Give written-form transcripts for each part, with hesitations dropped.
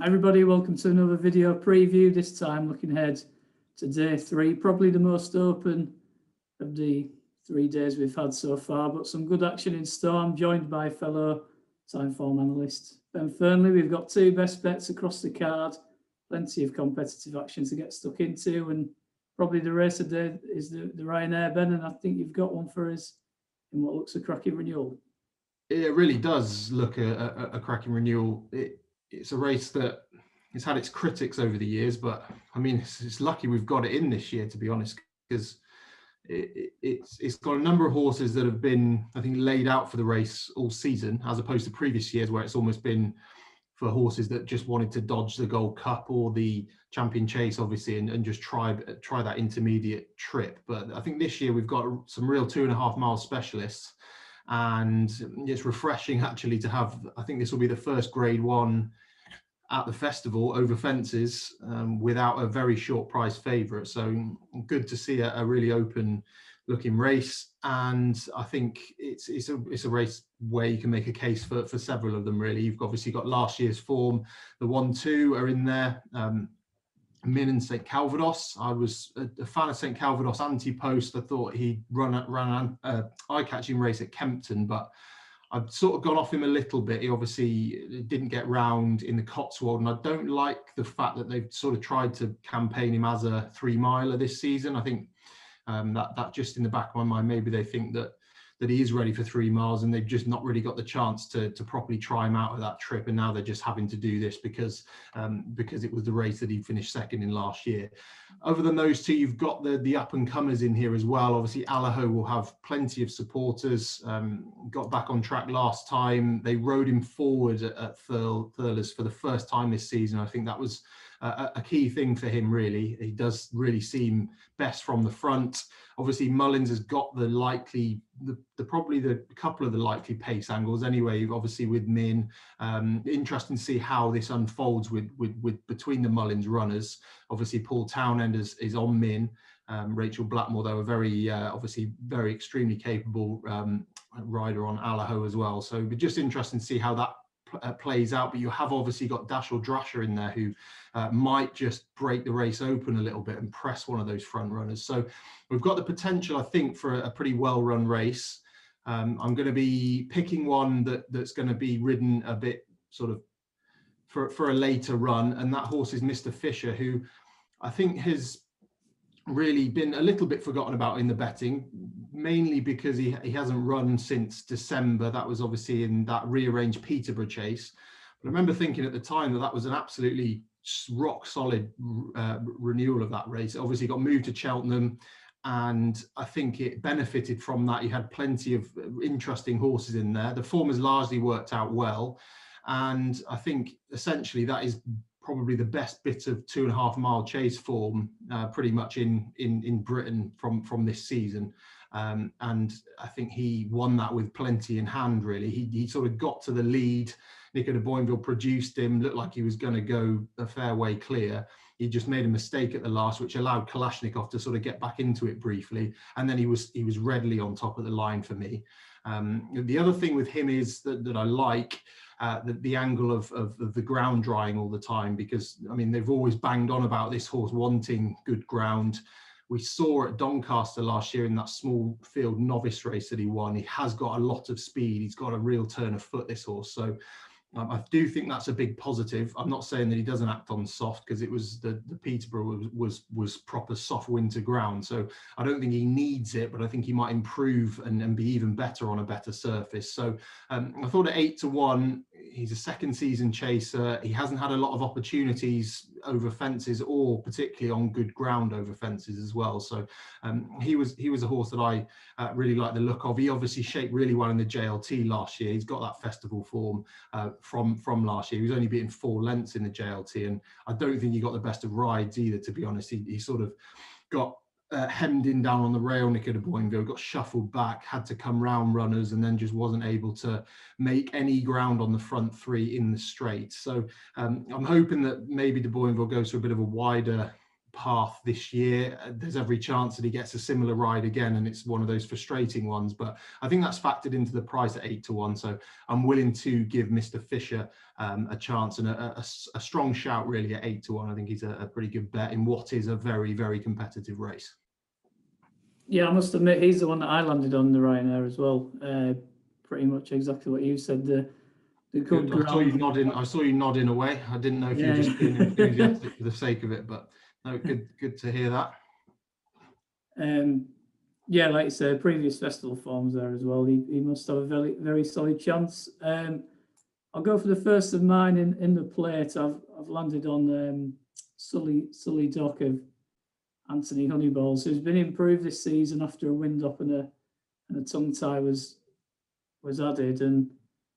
Hi everybody, welcome to another video preview, this time looking ahead to day 3, probably the most open of the 3 days we've had so far, but some good action in store. I'm joined by fellow Timeform analyst Ben Fernley. We've got 2 best bets across the card, plenty of competitive action to get stuck into, and probably the race of the day is the Ryanair, Ben, and I think you've got one for us in what looks a cracking renewal. It really does look a cracking renewal. It's a race that it's had its critics over the years, but I mean, it's lucky we've got it in this year, to be honest, because it's got a number of horses that have been, I think, laid out for the race all season, as opposed to previous years where it's almost been for horses that just wanted to dodge the Gold Cup or the Champion Chase, obviously, and just try that intermediate trip. But I think this year we've got some real 2.5 mile specialists. And it's refreshing actually to have, I think this will be the first Grade 1 at the festival over fences without a very short price favourite. So good to see a really open looking race. And I think it's a race where you can make a case for several of them, really. You've obviously got last year's form. The 1-2 are in there. Min and St Calvados. I was a fan of St Calvados anti-post. I thought he'd run an eye-catching race at Kempton, but I've sort of gone off him a little bit. He obviously didn't get round in the Cotswold, and I don't like the fact that they've sort of tried to campaign him as a 3-miler this season. I think that just in the back of my mind, maybe they think that he is ready for 3 miles, and they've just not really got the chance to properly try him out of that trip, and now they're just having to do this because it was the race that he finished second in last year. Other than those two, you've got the up and comers in here as well. Obviously Allaho will have plenty of supporters. Got back on track last time. They rode him forward at Thurles for the first time this season. I think that was a key thing for him, really. He does really seem best from the front. Obviously Mullins has got probably the couple of the likely pace angles anyway, obviously with Min. Interesting to see how this unfolds with between the Mullins runners. Obviously Paul Townend is on Min. Rachel Blackmore, though, a very obviously very extremely capable rider on Allaho as well. So it'd be just interesting to see how that plays out. But you have obviously got Dashel Drasher in there, who might just break the race open a little bit and press one of those front runners. So we've got the potential, I think, for a pretty well-run race. I'm going to be picking one that's going to be ridden a bit sort of for a later run, and that horse is Mr. Fisher, who I think has really been a little bit forgotten about in the betting, mainly because he hasn't run since December. That was obviously in that rearranged Peterborough chase. But I remember thinking at the time that was an absolutely rock solid renewal of that race. It obviously got moved to Cheltenham, and I think it benefited from that. You had plenty of interesting horses in there. The form has largely worked out well, and I think essentially that is probably the best bit of 2.5 mile chase form pretty much in Britain from this season. And I think he won that with plenty in hand, really. He sort of got to the lead. Nico de Boinville produced him, looked like he was going to go a fair way clear. He just made a mistake at the last, which allowed Kalashnikov to sort of get back into it briefly. And then he was readily on top of the line for me. The other thing with him is that I like the angle of the ground drying all the time, because I mean they've always banged on about this horse wanting good ground. We saw at Doncaster last year in that small field novice race that he won, he has got a lot of speed. He's got a real turn of foot, this horse. So I do think that's a big positive. I'm not saying that he doesn't act on soft, because it was the Peterborough was proper soft winter ground. So I don't think he needs it, but I think he might improve and be even better on a better surface. So I thought at 8-1, he's a second season chaser. He hasn't had a lot of opportunities over fences, or particularly on good ground over fences as well. So he was a horse that I really like the look of. He obviously shaped really well in the JLT last year. He's got that festival form from last year. He was only beaten 4 lengths in the JLT, and I don't think he got the best of rides either, to be honest. He sort of got hemmed in down on the rail, Nico de Boinville, got shuffled back, had to come round runners, and then just wasn't able to make any ground on the front 3 in the straight. So I'm hoping that maybe de Boinville goes for a bit of a wider path this year. There's every chance that he gets a similar ride again, and it's one of those frustrating ones. But I think that's factored into the price at 8-1. So I'm willing to give Mr. Fisher a chance and a strong shout really at 8-1. I think he's a pretty good bet in what is a very, very competitive race. Yeah, I must admit he's the one that I landed on the Ryanair as well. Pretty much exactly what you said. The good ground. I saw you nodding away. I didn't know if you were just being enthusiastic for the sake of it, but no, good to hear that. Yeah, like you said, previous festival forms there as well. He must have a very, very solid chance. I'll go for the first of mine in the plate. I've landed on Sully Dock of Anthony Honeyballs, who's been improved this season after a wind up and a tongue tie was added, and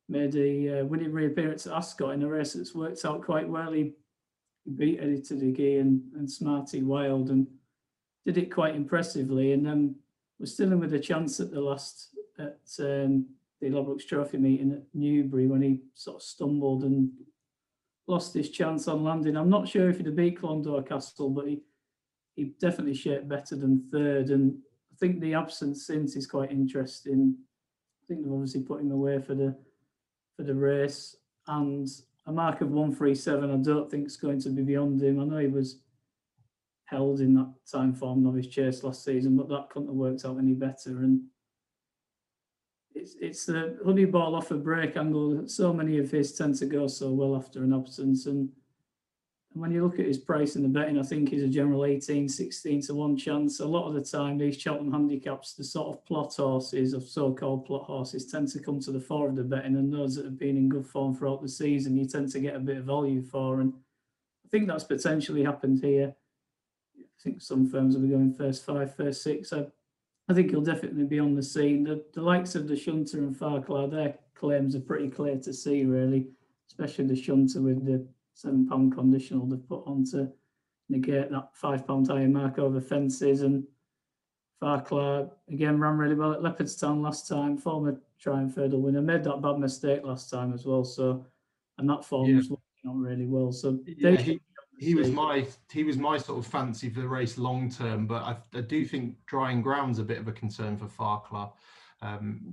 made a winning reappearance at Ascot in a race that's worked out quite well. He beat Eddie Tudigi and Smarty Wild and did it quite impressively, and then was still in with a chance at the last at the Ladbrokes Trophy meeting at Newbury when he sort of stumbled and lost his chance on landing. I'm not sure if he'd have beat Clondor Castle, but he definitely shaped better than third, and I think the absence since is quite interesting. I think they've obviously put him away for the race, and a mark of 137 I don't think is going to be beyond him. I know he was held in that Timeform novice chase last season, but that couldn't have worked out any better. And it's the Honeyball off a break angle. So many of his tend to go so well after an absence, and when you look at his price in the betting, I think he's a general 18, 16-1 chance. A lot of the time, these Cheltenham handicaps, the sort of plot horses, of so-called plot horses, tend to come to the fore of the betting, and those that have been in good form throughout the season, you tend to get a bit of value for. And I think that's potentially happened here. I think some firms will be going first 5, first 6. I think he'll definitely be on the scene. The likes of the Shunter and Farclay, their claims are pretty clear to see, really, especially the Shunter with the £7 conditional they've put on to negate that £5 higher mark over fences. And Farclay, again, ran really well at Leopardstown last time, former Triumph Hurdle winner, made that bad mistake last time as well. So, and that form was working on really well. So yeah, he was my sort of fancy for the race long term, but I do think drying ground's a bit of a concern for Farclay.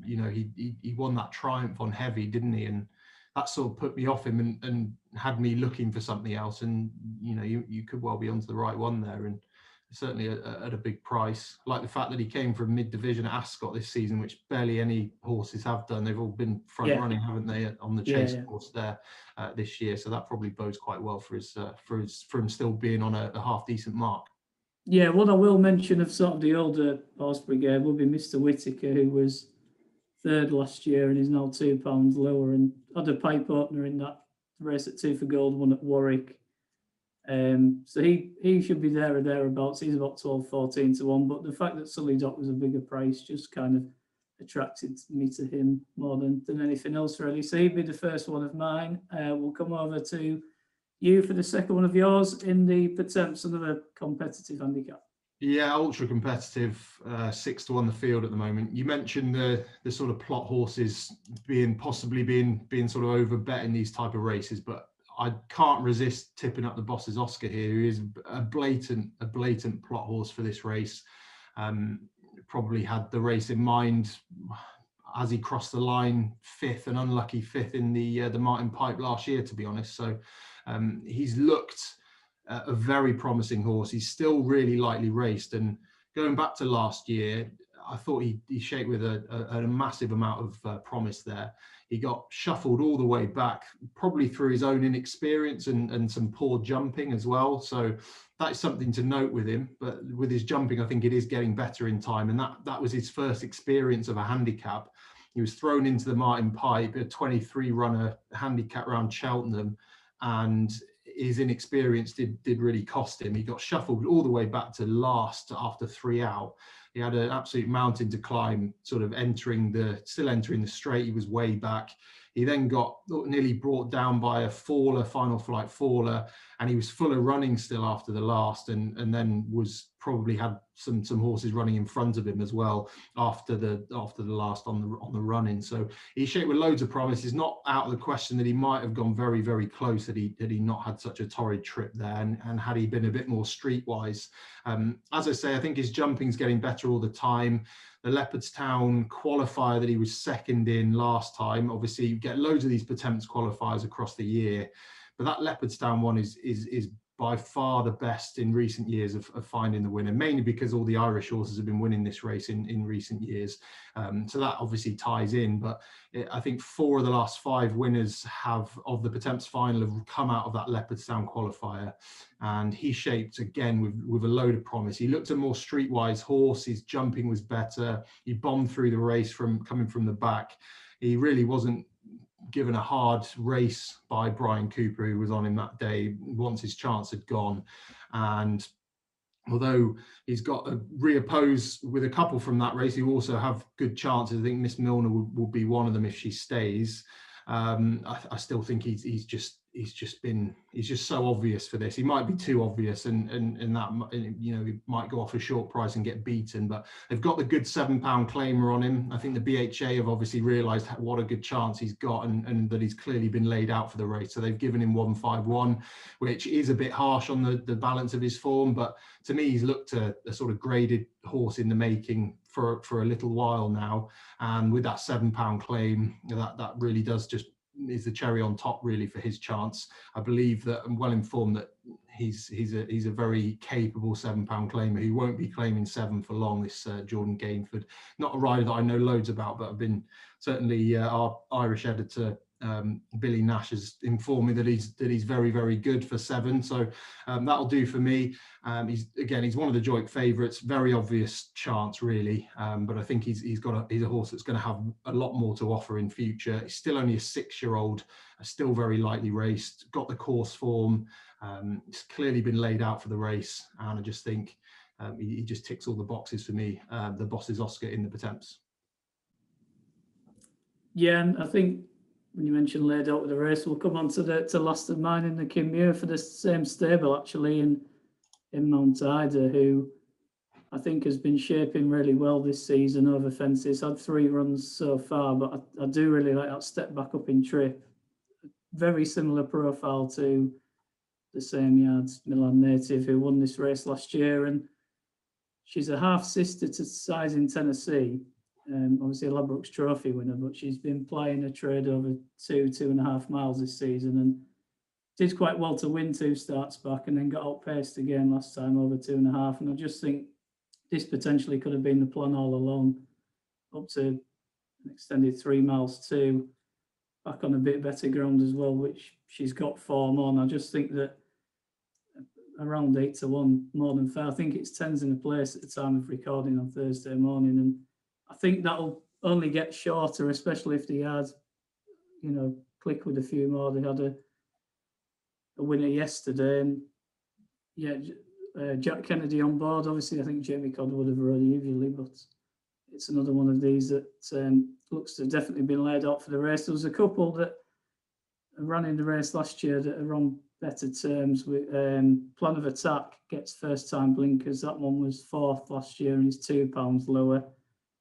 He won that Triumph on heavy, didn't he? And that sort of put me off him and had me looking for something else. And you could well be onto the right one there, and certainly at a big price. I like the fact that he came from mid-division at Ascot this season, which barely any horses have done. They've all been front running, haven't they, on the chase course there this year? So that probably bodes quite well for him still being on a half decent mark. Yeah, what I will mention of sort of the older horse brigade will be Mr. Whittaker, who was third last year and is now £2 lower, and had a pipe opener in that race at 2 for Gold, one at Warwick. So he should be there or thereabouts. He's about 12-14-1, but the fact that Sully Dock was a bigger price just kind of attracted me to him more than anything else, really. So he'd be the first one of mine. We'll come over to you for the second one of yours in the Pertemps, another competitive handicap. Yeah, ultra competitive, 6-1 the field at the moment. You mentioned the sort of plot horses possibly being sort of over bet in these type of races, but I can't resist tipping up the Boss's Oscar here, who is a blatant plot horse for this race. Probably had the race in mind as he crossed the line, an unlucky fifth in the Martin Pipe last year, to be honest. So he's looked a very promising horse. He's still really lightly raced, and going back to last year, I thought he shaped with a massive amount of promise there. He got shuffled all the way back, probably through his own inexperience and some poor jumping as well. So that's something to note with him. But with his jumping, I think it is getting better in time. And that was his first experience of a handicap. He was thrown into the Martin Pipe, a 23-runner handicap round Cheltenham, and his inexperience did really cost him. He got shuffled all the way back to last after 3 out. He had an absolute mountain to climb, sort of still entering the straight. He was way back. He then got nearly brought down by a faller, final flight faller, and he was full of running still after the last, and then was probably had some horses running in front of him as well after the last on the run-in. So he shaped with loads of promise. It's not out of the question that he might have gone very, very close had he not had such a torrid trip there, and had he been a bit more streetwise. As I say, I think his jumping's getting better all the time. The Leopardstown qualifier that he was second in last time, obviously you get loads of these Potemps qualifiers across the year, but that Leopardstown one is by far the best in recent years of finding the winner, mainly because all the Irish horses have been winning this race in recent years. So that obviously ties in, but I think 4 of the last 5 winners of the Potemps final have come out of that Leopardstown qualifier, and he shaped again with a load of promise. He looked a more streetwise horse. His jumping was better. He bombed through the race coming from the back. He really wasn't given a hard race by Brian Cooper, who was on him that day once his chance had gone. And although he's got a reoppose with a couple from that race who also have good chances, I think Miss Milner will be one of them if she stays. I still think he's just so obvious for this. He might be too obvious, and that, you know, he might go off a short price and get beaten. But they've got the good £7 claimer on him. I think the BHA have obviously realised what a good chance he's got, and that he's clearly been laid out for the race. So they've given him 151, which is a bit harsh on the balance of his form. But to me, he's looked a sort of graded horse in the making for a little while now, and with that £7 claim, that really does just is the cherry on top really for his chance. I believe that I'm well informed that he's a very capable £7 claimer. He won't be claiming 7 for long, this Jordan Gainford. Not a rider that I know loads about, but I've been certainly our Irish editor Billy Nash has informed me that he's very, very good for 7. So that'll do for me. He's one of the Joik favourites. Very obvious chance, really. But I think he's a horse that's going to have a lot more to offer in future. He's still only a 6-year-old, still very lightly raced. Got the course form. He's clearly been laid out for the race, and I just think he just ticks all the boxes for me. The boss's Oscar in the Potemps. Yeah, and I think when you mentioned laid out with the race, we'll come on to Last of Mine in the Kinmure for the same stable, actually, in Mount Ida, who I think has been shaping really well this season over fences. Had 3 runs so far, but I do really like that step back up in trip. Very similar profile to the same yards Milan native who won this race last year, and she's a half sister to Size in Tennessee. Obviously a Ladbrokes Trophy winner, but she's been playing a trade over 2.5 miles this season, and did quite well to win 2 starts back, and then got outpaced again last time over 2.5. And I just think this potentially could have been the plan all along, up to an extended 3 miles too, back on a bit better ground as well, which she's got form on. I just think that around 8-1, more than fair. I think it's 10s in the place at the time of recording on Thursday morning, and I think that'll only get shorter, especially if the yards, click with a few more. They had a winner yesterday, and Jack Kennedy on board. Obviously, I think Jamie Codd would have rode usually, but it's another one of these that looks to have definitely been laid out for the race. There was a couple that ran in the race last year that are on better terms. With Plan of Attack gets first-time blinkers. That one was 4th last year and is £2 lower.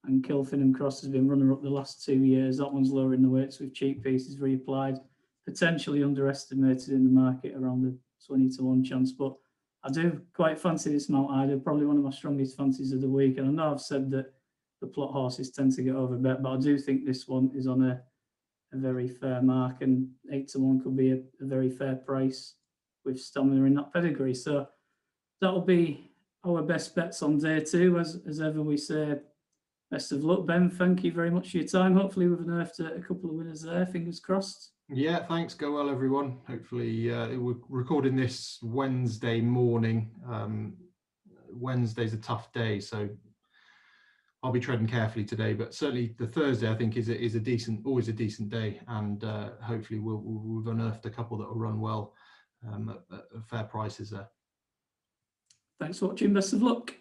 And Kilfinham Cross has been runner-up the last 2 years. That one's lower in the weights with cheap pieces reapplied. Potentially underestimated in the market, around the 20-1 chance. But I do quite fancy this Mount Ida, probably one of my strongest fancies of the week. And I know I've said that the plot horses tend to get overbet, but I do think this one is on a very fair mark, and 8-1 could be a very fair price with stamina in that pedigree. So that'll be our best bets on day 2. As ever, we say best of luck, Ben. Thank you very much for your time. Hopefully we've unearthed a couple of winners there. Fingers crossed. Yeah, thanks. Go well, everyone. Hopefully, we're recording this Wednesday morning. Wednesday's a tough day, so I'll be treading carefully today. But certainly the Thursday, I think, is always a decent day, and hopefully we've unearthed a couple that will run well at fair prices there. Thanks for watching. Best of luck.